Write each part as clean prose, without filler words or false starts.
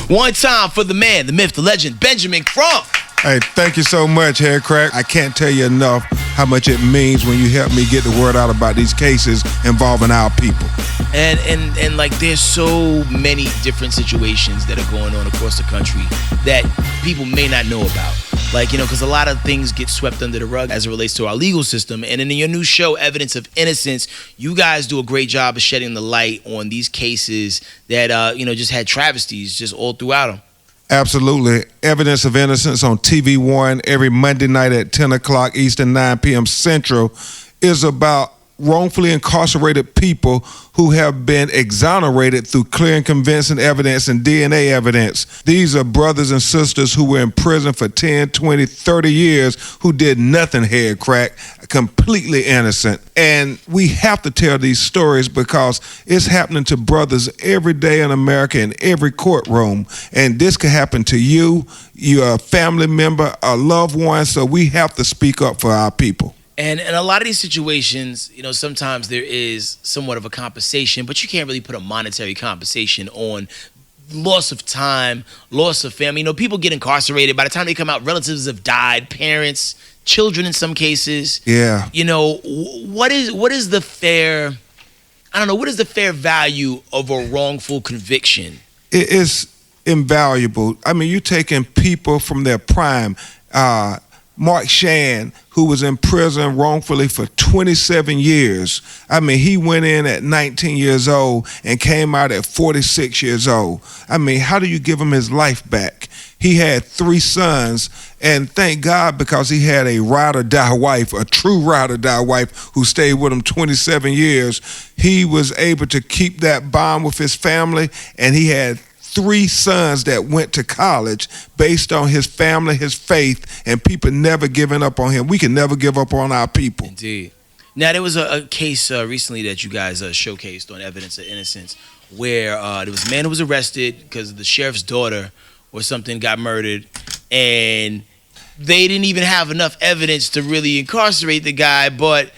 One time for the man, the myth, the legend, Benjamin Crump. Hey, thank you so much, Headkrack. I can't tell you enough how much it means when you help me get the word out about these cases involving our people. And like there's so many different situations that are going on across the country that people may not know about. Like, because a lot of things get swept under the rug as it relates to our legal system. And in your new show, Evidence of Innocence, you guys do a great job of shedding the light on these cases that, just had travesties just all throughout them. Absolutely. Evidence of Innocence on TV One every Monday night at 10 o'clock Eastern, 9 p.m. Central is about wrongfully incarcerated people who have been exonerated through clear and convincing evidence and DNA evidence. These are brothers and sisters who were in prison for 10, 20, 30 years who did nothing, Headkrack, completely innocent. And we have to tell these stories because it's happening to brothers every day in America in every courtroom. And this could happen to you, your family member, a loved one, so we have to speak up for our people. And in a lot of these situations, sometimes there is somewhat of a compensation, but you can't really put a monetary compensation on loss of time, loss of family. People get incarcerated. By the time they come out, relatives have died, parents, children in some cases. Yeah. What is the fair, what is the fair value of a wrongful conviction? It is invaluable. You're taking people from their prime. Mark Shan, who was in prison wrongfully for 27 years. He went in at 19 years old and came out at 46 years old. How do you give him his life back? He had 3 sons, and thank God because he had a ride-or-die wife, a true ride-or-die wife who stayed with him 27 years. He was able to keep that bond with his family, and he had 3 sons that went to college based on his family, his faith, and people never giving up on him. We can never give up on our people. Indeed. Now, there was a case recently that you guys showcased on Evidence of Innocence where there was a man who was arrested because the sheriff's daughter or something got murdered, and they didn't even have enough evidence to really incarcerate the guy, but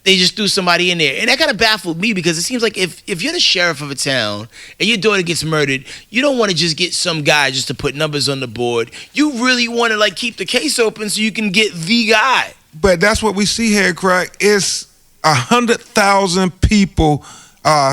they just threw somebody in there. And that kind of baffled me because it seems like if you're the sheriff of a town and your daughter gets murdered, you don't want to just get some guy just to put numbers on the board. You really want to keep the case open so you can get the guy. But that's what we see here, Craig. It's 100,000 people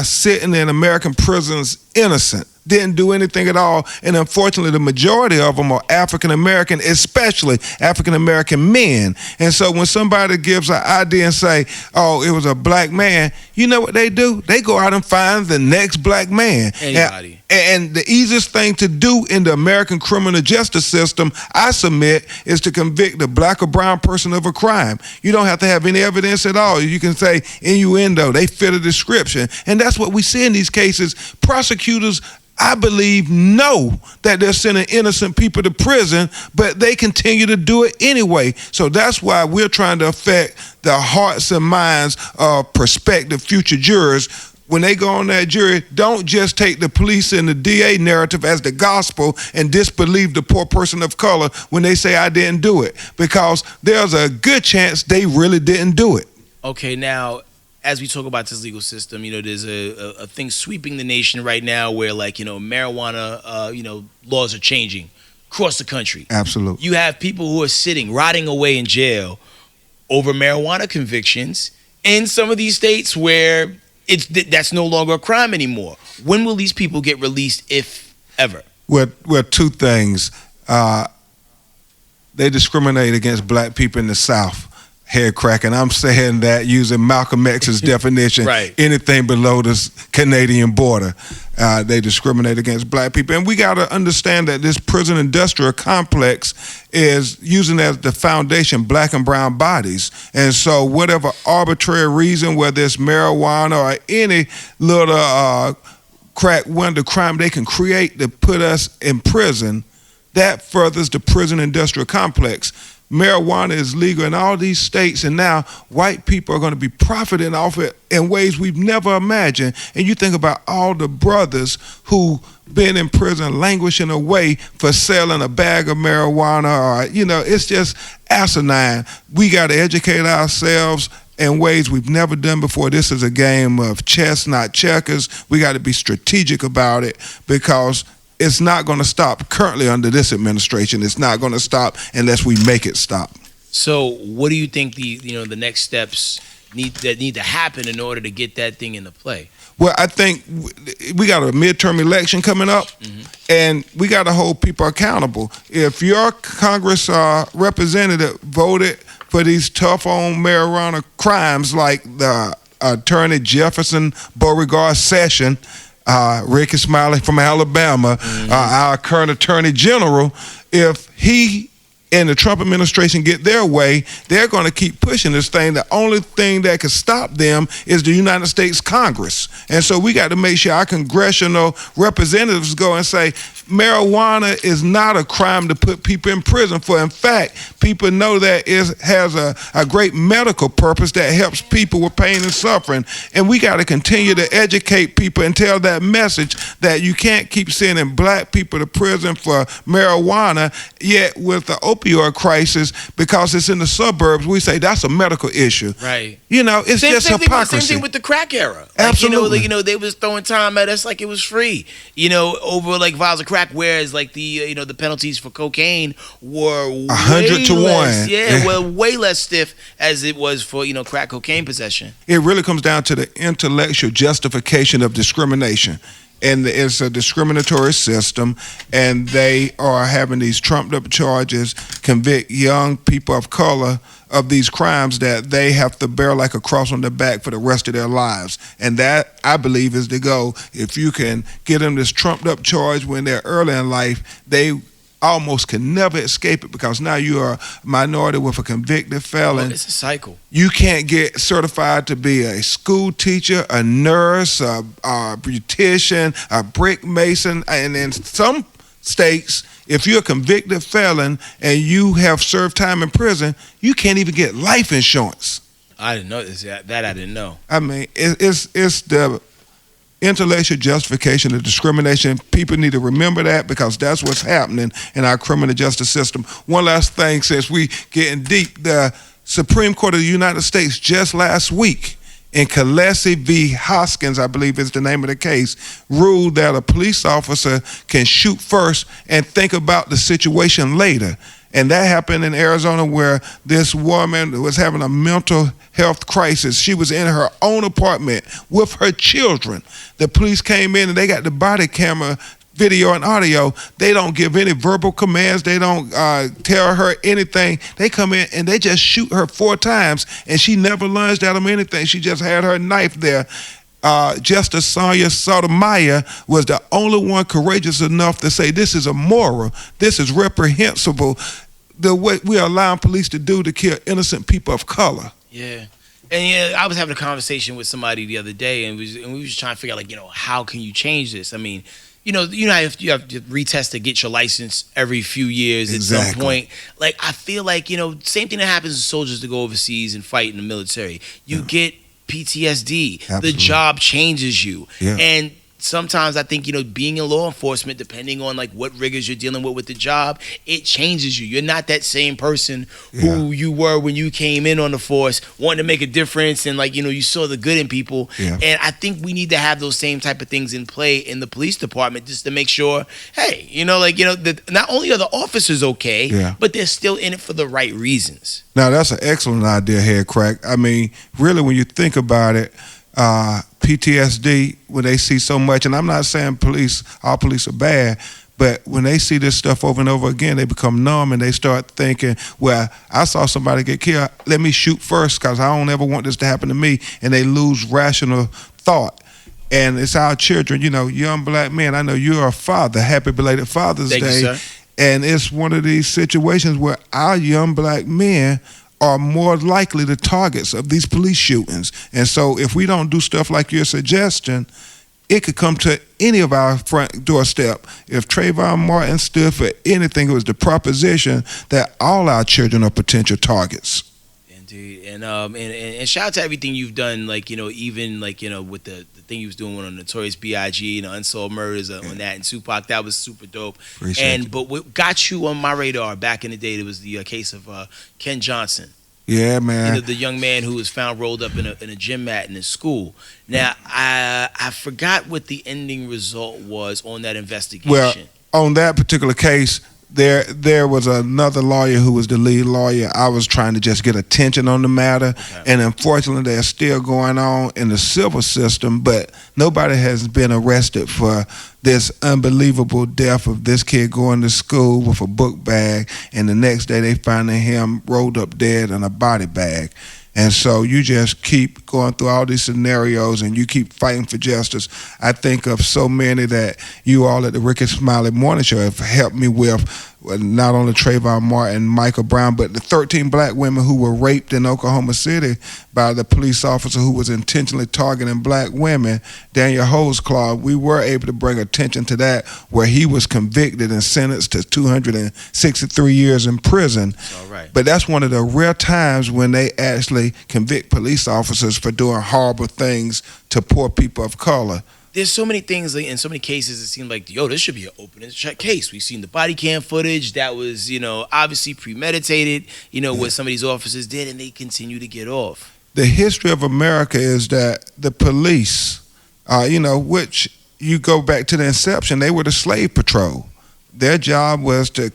sitting in American prisons innocent. Didn't do anything at all, and unfortunately the majority of them are African American, especially African American men. And so when somebody gives an idea and say, oh, it was a black man, you know what they do? They go out and find the next black man. Anybody. And the easiest thing to do in the American criminal justice system, I submit, is to convict a black or brown person of a crime. You don't have to have any evidence at all. You can say innuendo, they fit a description. And that's what we see in these cases. Prosecutors, I believe, know that they're sending innocent people to prison, but they continue to do it anyway. So that's why we're trying to affect the hearts and minds of prospective future jurors. When they go on that jury, don't just take the police and the DA narrative as the gospel and disbelieve the poor person of color when they say I didn't do it, because there's a good chance they really didn't do it. Okay, now, as we talk about this legal system, there's a thing sweeping the nation right now where, marijuana, laws are changing across the country. Absolutely. You have people who are rotting away in jail over marijuana convictions in some of these states where that's no longer a crime anymore. When will these people get released, if ever? Well, 2 things. They discriminate against black people in the South. Headkrack, and I'm saying that using Malcom-X's definition, right. Anything below the Canadian border, they discriminate against black people. And we got to understand that this prison industrial complex is using as the foundation black and brown bodies. And so whatever arbitrary reason, whether it's marijuana or any little crack wonder crime they can create to put us in prison, that furthers the prison industrial complex. Marijuana is legal in all these states, and now white people are going to be profiting off it in ways we've never imagined. And you think about all the brothers who been in prison languishing away for selling a bag of marijuana, or, it's just asinine. We got to educate ourselves in ways we've never done before. This is a game of chess, not checkers. We got to be strategic about it, because it's not going to stop currently under this administration. It's not going to stop unless we make it stop. So, what do you think the next steps need to happen in order to get that thing into play? Well, I think we got a midterm election coming up, and we got to hold people accountable. If your Congress representative voted for these tough on marijuana crimes like the Attorney Jefferson Beauregard Session, Ricky Smiley from Alabama, our current Attorney General, if he and the Trump administration get their way, they're going to keep pushing this thing. The only thing that can stop them is the United States Congress. And so we got to make sure our congressional representatives go and say, marijuana is not a crime to put people in prison for. In fact, people know that it has a great medical purpose that helps people with pain and suffering. And we got to continue to educate people and tell that message that you can't keep sending black people to prison for marijuana, yet with the opioid crisis, because it's in the suburbs, we say that's a medical issue. Right. It's just hypocrisy. Same thing with the crack era. Absolutely. They was throwing time at us like it was free. Over like vials of crack, whereas like the penalties for cocaine were 100 to 1. Yeah, well, way less stiff as it was for crack cocaine possession. It really comes down to the intellectual justification of discrimination. And it's a discriminatory system, and they are having these trumped-up charges, convict young people of color of these crimes that they have to bear like a cross on their back for the rest of their lives. And that, I believe, is the goal. If you can get them this trumped-up charge when they're early in life, they almost can never escape it, because now you are a minority with a convicted felon. It's a cycle. You can't get certified to be a school teacher, a nurse, a beautician, a brick mason. And in some states, if you're a convicted felon and you have served time in prison, you can't even get life insurance. I didn't know this. That I didn't know. I mean, it's the intellectual justification of discrimination. People need to remember that, because that's what's happening in our criminal justice system. One last thing, since we getting deep, the Supreme Court of the United States just last week in Khaleesi v. Hoskins, I believe is the name of the case, ruled that a police officer can shoot first and think about the situation later. And that happened in Arizona, where this woman was having a mental health crisis. She was in her own apartment with her children. The police came in and they got the body camera video and audio. They don't give any verbal commands. They don't tell her anything. They come in and they just shoot her 4 times, and she never lunged at them anything. She just had her knife there. Justice Sonia Sotomayor was the only one courageous enough to say, this is immoral, this is reprehensible, the way we are allowing police to do to kill innocent people of color. Yeah. And I was having a conversation with somebody the other day, and we was trying to figure out, how can you change this? I mean, you have to retest to get your license every few years. Exactly. At some point. Like, I feel like, same thing that happens to soldiers to go overseas and fight in the military. You get PTSD. Absolutely. The job changes you. Yeah. And sometimes I think, being in law enforcement, depending on like what rigors you're dealing with the job, it changes you. You're not that same person who you were when you came in on the force, wanting to make a difference, and like, you saw the good in people. Yeah. And I think we need to have those same type of things in play in the police department, just to make sure, hey, not only are the officers okay, but they're still in it for the right reasons. Now, that's an excellent idea, Headkrack. I mean, really, when you think about it, PTSD, when they see so much, and I'm not saying all police are bad, but when they see this stuff over and over again, they become numb and they start thinking, well, I saw somebody get killed, let me shoot first because I don't ever want this to happen to me, and they lose rational thought. And it's our children, young black men. I know you're a father. Happy belated Father's Day. Thank you, sir. And it's one of these situations where our young black men are more likely the targets of these police shootings. And so if we don't do stuff like your suggestion, it could come to any of our front doorstep. If Trayvon Martin stood for anything, it was the proposition that all our children are potential targets. Indeed. And shout out to everything you've done, like, even like, with the thing you was doing on Notorious B.I.G., Unsolved Murders on that, and Tupac, that was super dope. But what got you on my radar back in the day, there was the case of Ken Johnson. Yeah, man. The young man who was found rolled up in a gym mat in his school. Now, I forgot what the ending result was on that investigation. Well, on that particular case, there was another lawyer who was the lead lawyer. I was trying to just get attention on the matter, and unfortunately, they're still going on in the civil system, but nobody has been arrested for this unbelievable death of this kid going to school with a book bag, and the next day they finding him rolled up dead in a body bag. And so you just keep going through all these scenarios and you keep fighting for justice. I think of so many that you all at the Ricky Smiley Morning Show have helped me with, not only Trayvon Martin, Michael Brown, but the 13 black women who were raped in Oklahoma City by the police officer who was intentionally targeting black women, Daniel Holesclaw. We were able to bring attention to that, where he was convicted and sentenced to 263 years in prison. All right. But that's one of the rare times when they actually convict police officers for doing horrible things to poor people of color. There's so many things, like, in so many cases, it seemed like, yo, this should be an open and shut case. We've seen the body cam footage that was, obviously premeditated, what some of these officers did, and they continue to get off. The history of America is that the police, which you go back to the inception, they were the slave patrol. Their job was to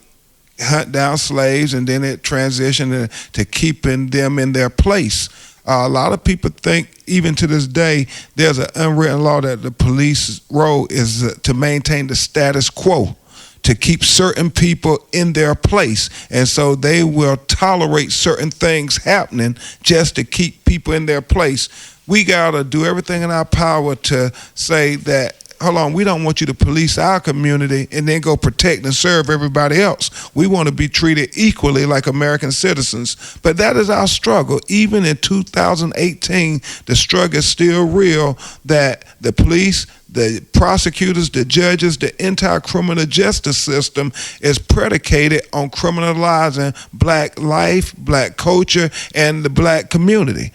hunt down slaves, and then it transitioned to keeping them in their place. A lot of people think, even to this day, there's an unwritten law that the police role is to maintain the status quo, to keep certain people in their place. And so they will tolerate certain things happening just to keep people in their place. We got to do everything in our power to say that, hold on, we don't want you to police our community and then go protect and serve everybody else. We want to be treated equally like American citizens. But that is our struggle. Even in 2018, the struggle is still real that the police, the prosecutors, the judges, the entire criminal justice system is predicated on criminalizing black life, black culture, and the black community.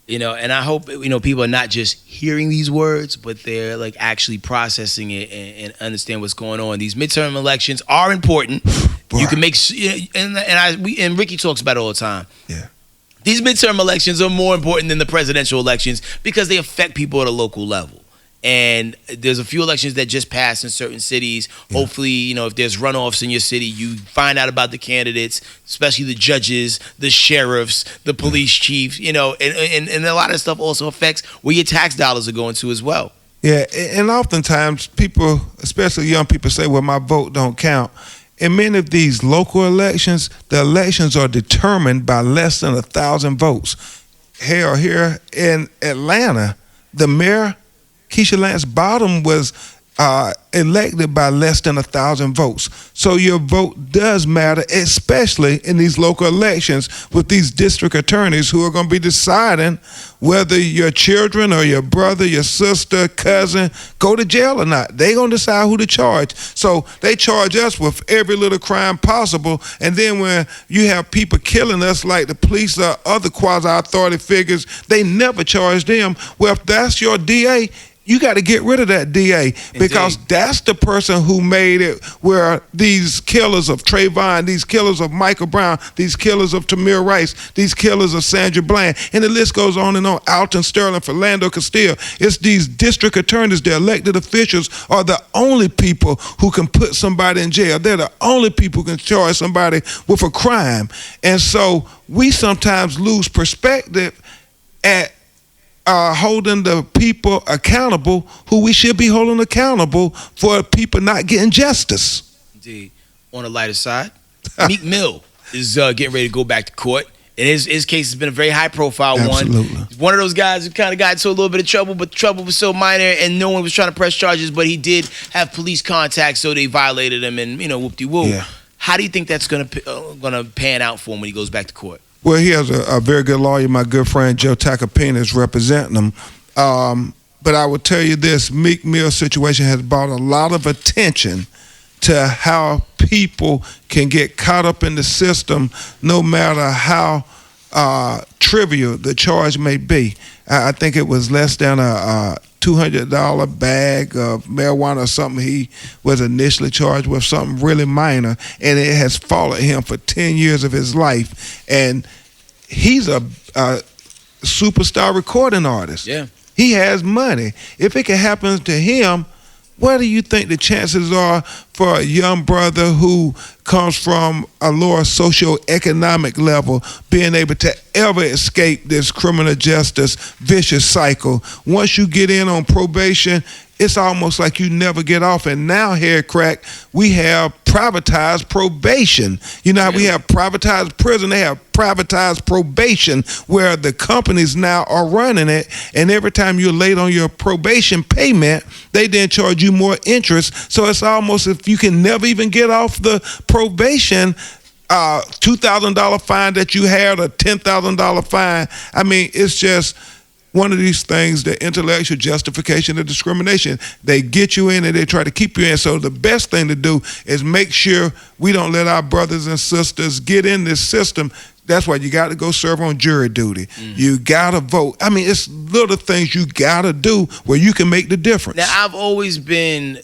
And I hope, people are not just hearing these words, but they're like actually processing it and understand what's going on. These midterm elections are important. You can make, and Ricky talks about it all the time. Yeah. These midterm elections are more important than the presidential elections because they affect people at a local level. And there's a few elections that just passed in certain cities. Yeah. Hopefully, if there's runoffs in your city, you find out about the candidates, especially the judges, the sheriffs, the police chiefs, and a lot of stuff also affects where your tax dollars are going to as well. Yeah, and oftentimes people, especially young people, say, well, my vote don't count. In many of these local elections, the elections are determined by less than 1,000 votes. Hell, here in Atlanta, the mayor, Keisha Lance Bottom, was elected by less than 1,000 votes. So your vote does matter, especially in these local elections with these district attorneys who are going to be deciding whether your children or your brother, your sister, cousin go to jail or not. They're going to decide who to charge. So they charge us with every little crime possible, and then when you have people killing us like the police or other quasi-authority figures, they never charge them. Well, if that's your DA, you got to get rid of that DA because that's the person who made it where these killers of Trayvon, these killers of Michael Brown, these killers of Tamir Rice, these killers of Sandra Bland, and the list goes on and on, Alton Sterling, Philando Castile. It's these district attorneys, the elected officials, are the only people who can put somebody in jail. They're the only people who can charge somebody with a crime. And so we sometimes lose perspective at holding the people accountable who we should be holding accountable for people not getting justice. Indeed. On the lighter side, Meek Mill is getting ready to go back to court. And his case has been a very high-profile one. He's one of those guys who kind of got into a little bit of trouble, but the trouble was so minor and no one was trying to press charges, but he did have police contact, so they violated him and, whoop-de-whoop. Yeah. How do you think that's gonna pan out for him when he goes back to court? Well, he has a very good lawyer. My good friend Joe Tacopina is representing him. But I would tell you this, Meek Mill's situation has brought a lot of attention to how people can get caught up in the system no matter how trivial the charge may be. I think it was less than $200 bag of marijuana or something. He was initially charged with something really minor, and it has followed him for 10 years of his life. And he's a superstar recording artist. Yeah. He has money. If it can happen to him, what do you think the chances are for a young brother who comes from a lower socioeconomic level being able to ever escape this criminal justice vicious cycle? Once you get in on probation, it's almost like you never get off. And now, Headkrack, we have privatized probation. You know how we have privatized prison? They have privatized probation, where the companies now are running it, and every time you're late on your probation payment, they then charge you more interest. So it's almost if you can never even get off the probation, $2,000 fine that you had, a $10,000 fine. I mean, it's just one of these things, the intellectual justification of discrimination. They get you in and they try to keep you in. So the best thing to do is make sure we don't let our brothers and sisters get in this system. That's why you got to go serve on jury duty. You got to vote. I mean, it's little things you got to do where you can make the difference. Now, I've always been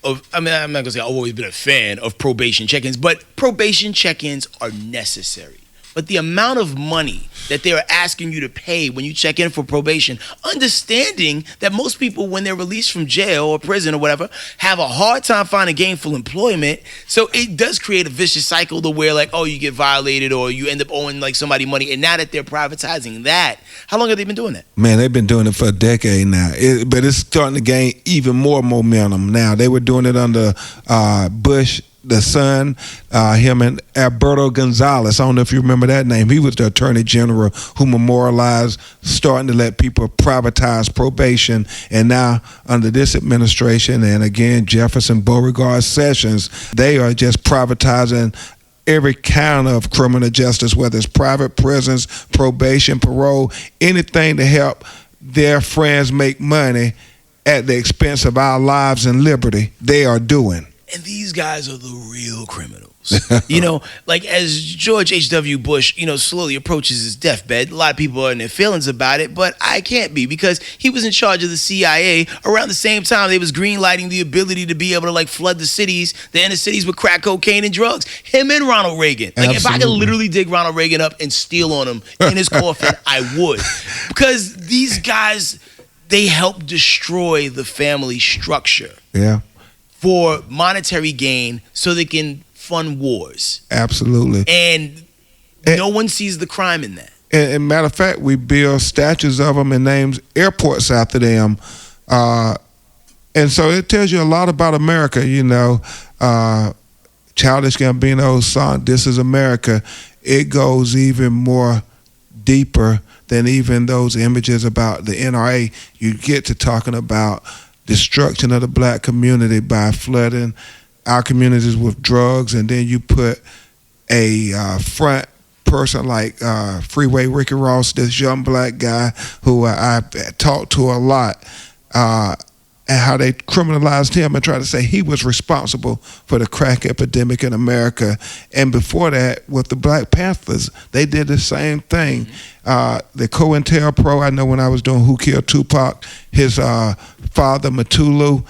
I'm not going to say I've always been a fan of probation check-ins, but probation check-ins are necessary. But the amount of money that they're asking you to pay when you check in for probation, understanding that most people, when they're released from jail or prison or whatever, have a hard time finding gainful employment. So it does create a vicious cycle to where, like, oh, you get violated or you end up owing like somebody money. And now that they're privatizing that, how long have they been doing that? Man, they've been doing it for a decade now. But it's starting to gain even more momentum now. They were doing it under Bush, the son, him and Alberto Gonzalez. I don't know if you remember that name. He was the attorney general who memorialized starting to let people privatize probation. And now under this administration, and again, Jefferson, Beauregard, Sessions, they are just privatizing every kind of criminal justice, whether it's private prisons, probation, parole, anything to help their friends make money at the expense of our lives and liberty, they are doing. And these guys are the real criminals. You know, like as George H.W. Bush, slowly approaches his deathbed, a lot of people are in their feelings about it, but I can't be, because he was in charge of the CIA around the same time they was greenlighting the ability to be able to like flood the inner cities with crack cocaine and drugs. Him and Ronald Reagan. Like, if I could literally dig Ronald Reagan up and steal on him in his coffin, I would. Because these guys, they help destroy the family structure. Yeah. For monetary gain, so they can fund wars. Absolutely. And no one sees the crime in that. And matter of fact, we build statues of them and names airports after them. And so it tells you a lot about America, Childish Gambino's song, "This Is America," it goes even more deeper than even those images about the NRA. You get to talking about destruction of the black community by flooding our communities with drugs, and then you put a front person like Freeway Ricky Ross, this young black guy who I talked to a lot, and how they criminalized him and tried to say he was responsible for the crack epidemic in America. And before that, with the Black Panthers, they did the same thing. The COINTELPRO, I know when I was doing Who Killed Tupac, his father, Matulu,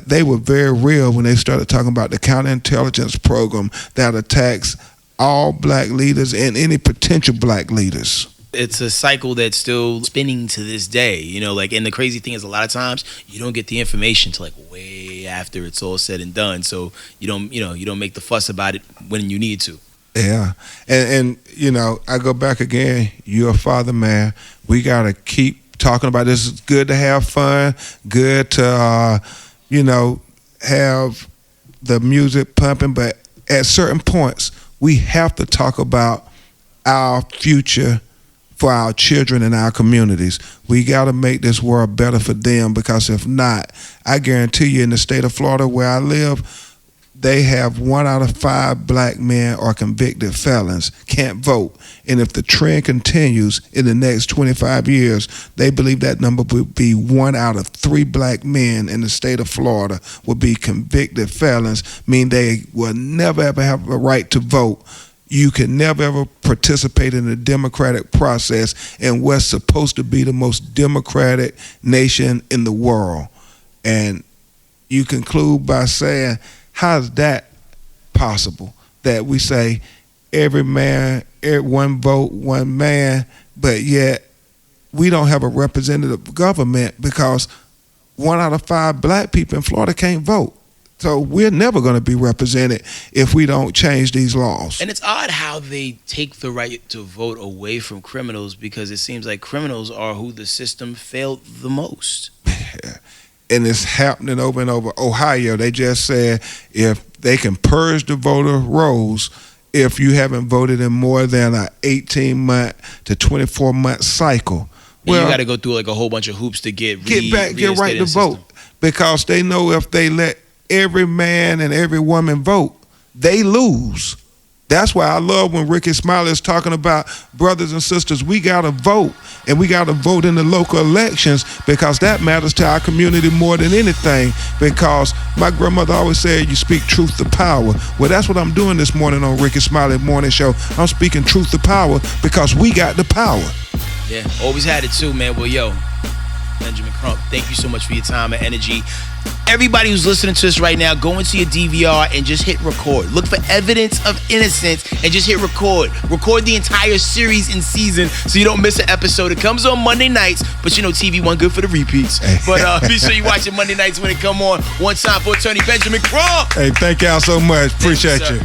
they were very real when they started talking about the counterintelligence program that attacks all black leaders and any potential black leaders. It's a cycle that's still spinning to this day, and the crazy thing is a lot of times you don't get the information till like way after it's all said and done. So you don't make the fuss about it when you need to. Yeah. And I go back again, you're a father, man. We got to keep talking about this. It's good to have fun, good to, have the music pumping. But at certain points, we have to talk about our future for our children and our communities. We got to make this world better for them, because if not, I guarantee you in the state of Florida where I live, they have 1 out of 5 black men are convicted felons, can't vote. And if the trend continues in the next 25 years, they believe that number will be 1 out of 3 black men in the state of Florida will be convicted felons, mean they will never ever have a right to vote. you can never ever participate in the democratic process in what's supposed to be the most democratic nation in the world. And you conclude by saying, how is that possible? That we say every man, one vote, one man, but yet we don't have a representative government because 1 out of 5 black people in Florida can't vote. So we're never going to be represented if we don't change these laws. And it's odd how they take the right to vote away from criminals, because it seems like criminals are who the system failed the most. Yeah. And it's happening over and over. Ohio, they just said if they can purge the voter rolls if you haven't voted in more than an 18-month to 24-month cycle. And you got to go through like a whole bunch of hoops to get right to vote, system. because they know if they let every man and every woman vote, they lose. That's why I love when Ricky Smiley is talking about, brothers and sisters, we got to vote, and we got to vote in the local elections, because that matters to our community more than anything, because my grandmother always said, you speak truth to power. Well, that's what I'm doing this morning on Ricky Smiley Morning Show. I'm speaking truth to power because we got the power. Yeah, always had it too, man. Well, yo, Benjamin Crump, thank you so much for your time and energy. Everybody who's listening to us right now, go into your DVR and just hit record. Look for evidence of innocence and just hit record. Record the entire series and season so you don't miss an episode. It comes on Monday nights, but you know TV One good for the repeats. But be sure you watch it Monday nights when it come on. One time for attorney Benjamin Crump. Hey, thank y'all so much. Appreciate you.